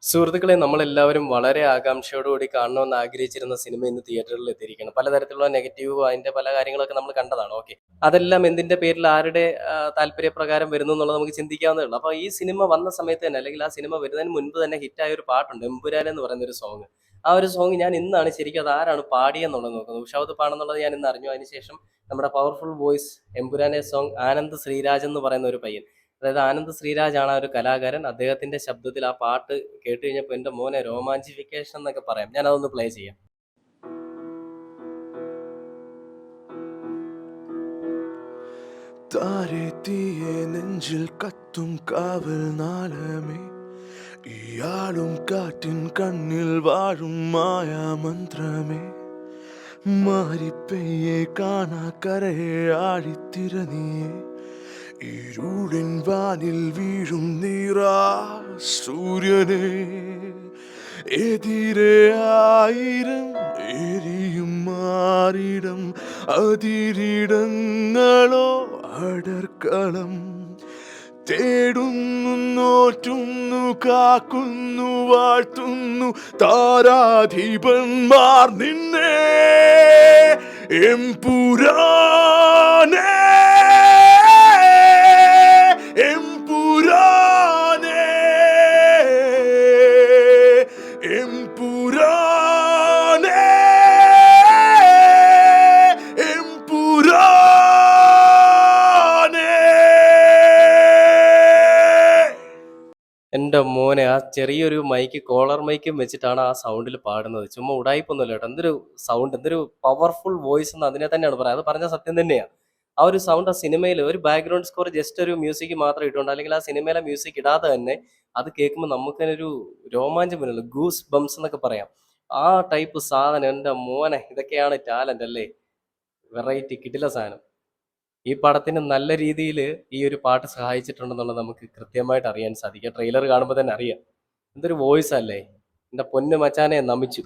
സുഹൃത്തുക്കളെ നമ്മളെല്ലാവരും വളരെ ആകാംക്ഷയോടുകൂടി കാണണമെന്ന് ആഗ്രഹിച്ചിരുന്ന സിനിമ ഇന്ന് തിയേറ്ററിൽ എത്തിയിരിക്കുകയാണ്. പലതരത്തിലുള്ള നെഗറ്റീവും അതിന്റെ പല കാര്യങ്ങളൊക്കെ നമ്മൾ കണ്ടതാണ്. ഓക്കെ. അതെല്ലാം എന്തിന്റെ പേരിൽ ആരുടെ താല്പര്യപ്രകാരം വരുന്നു എന്നുള്ളത് നമുക്ക് ചിന്തിക്കാവുന്നേ ഉള്ളൂ. അപ്പോൾ ഈ സിനിമ വന്ന സമയത്ത് തന്നെ അല്ലെങ്കിൽ ആ സിനിമ വരുന്നതിന് മുൻപ് തന്നെ ഹിറ്റായ ഒരു പാട്ടുണ്ട്. എമ്പുരാൻ എന്ന് പറയുന്ന ഒരു സോങ്. ആ ഒരു സോങ് ഞാൻ ഇന്നാണ് ശരിക്കും അത് ആരാണ് പാടിയെന്നുള്ളത് നോക്കുന്നത്. ഉഷാദ് പാണെന്നുള്ളത് ഞാൻ ഇന്ന് അറിഞ്ഞു. അതിനുശേഷം നമ്മുടെ പവർഫുൾ വോയിസ് എമ്പുരാനെ സോങ് ആനന്ദ് ശ്രീരാജ് എന്ന് പറയുന്ന ഒരു പയ്യൻ, അതായത് ആനന്ദ് ശ്രീരാജ് ആണ് ആ ഒരു കലാകാരൻ. അദ്ദേഹത്തിന്റെ ശബ്ദത്തിൽ ആ പാട്ട് കേട്ട് കഴിഞ്ഞപ്പോൾ എന്റെ മോനെ രോമാഞ്ചിഫിക്കേഷൻ എന്നൊക്കെ പറയാം. ഞാൻ അതൊന്ന് പ്ലേ ചെയ്യാം. താരെത്തിയെ നെഞ്ചിൽ കത്തും കാവൽ നാളമേ, ഇയാളും കാറ്റിൻ കണ്ണിൽ വാഴും മായാമന്ത്രമേ, മാരിപ്പെയ്യെ കാണാ കരയെ ആഴിത്തിരനിയെ, ഇരുളിൻ വാനിൽ വീഴും നീറാ സൂര്യനെ, എതിരെ ആയിരം എരിയും മാറിടം, അതിരിടങ്ങളോ അടർക്കളം, തേടുന്നു നോറ്റുന്നു കാക്കുന്നു വാഴ്ത്തുന്നു താരാധിപന്മാർ നിന്നെ എംപുരാനേ, എംപുരാനേ, എംപുരാനേ, എംപുരാനേ. എന്റെ മോനെ ആ ചെറിയൊരു മൈക്ക്, കോളർ മൈക്കും വെച്ചിട്ടാണ് ആ സൗണ്ടിൽ പാടുന്നത്. ചുമ്മാ ഉടായിപ്പൊന്നുമില്ല കേട്ടോ. എന്തൊരു സൗണ്ട്, എന്തൊരു പവർഫുൾ വോയിസ് എന്ന് അതിനെ തന്നെയാണ് പറയുക. അത് പറഞ്ഞ സത്യം തന്നെയാണ്. ആ ഒരു സൗണ്ട് ആ സിനിമയിൽ ഒരു ബാക്ക്ഗ്രൗണ്ട് സ്കോർ ജസ്റ്റ് ഒരു മ്യൂസിക് മാത്രം ഇട്ടുകൊണ്ട്, അല്ലെങ്കിൽ ആ സിനിമയിലെ മ്യൂസിക് ഇടാതെ തന്നെ അത് കേൾക്കുമ്പോൾ നമുക്ക് തന്നെ ഒരു രോമാഞ്ചം വരുമല്ലോ, ഗൂസ് ബംസ് എന്നൊക്കെ പറയാം. ആ ടൈപ്പ് സാധനം. എൻ്റെ മോനെ, ഇതൊക്കെയാണ് ടാലന്റ് അല്ലേ. വെറൈറ്റി കിടില സാധനം. ഈ പടത്തിന് നല്ല രീതിയിൽ ഈ ഒരു പാട്ട് സഹായിച്ചിട്ടുണ്ടെന്നുള്ളത് നമുക്ക് കൃത്യമായിട്ട് അറിയാൻ സാധിക്കും. ട്രെയിലർ കാണുമ്പോൾ തന്നെ അറിയാം. എന്തൊരു വോയിസ് അല്ലേ. എൻ്റെ പൊന്നു മച്ചാനെ നമിച്ചു.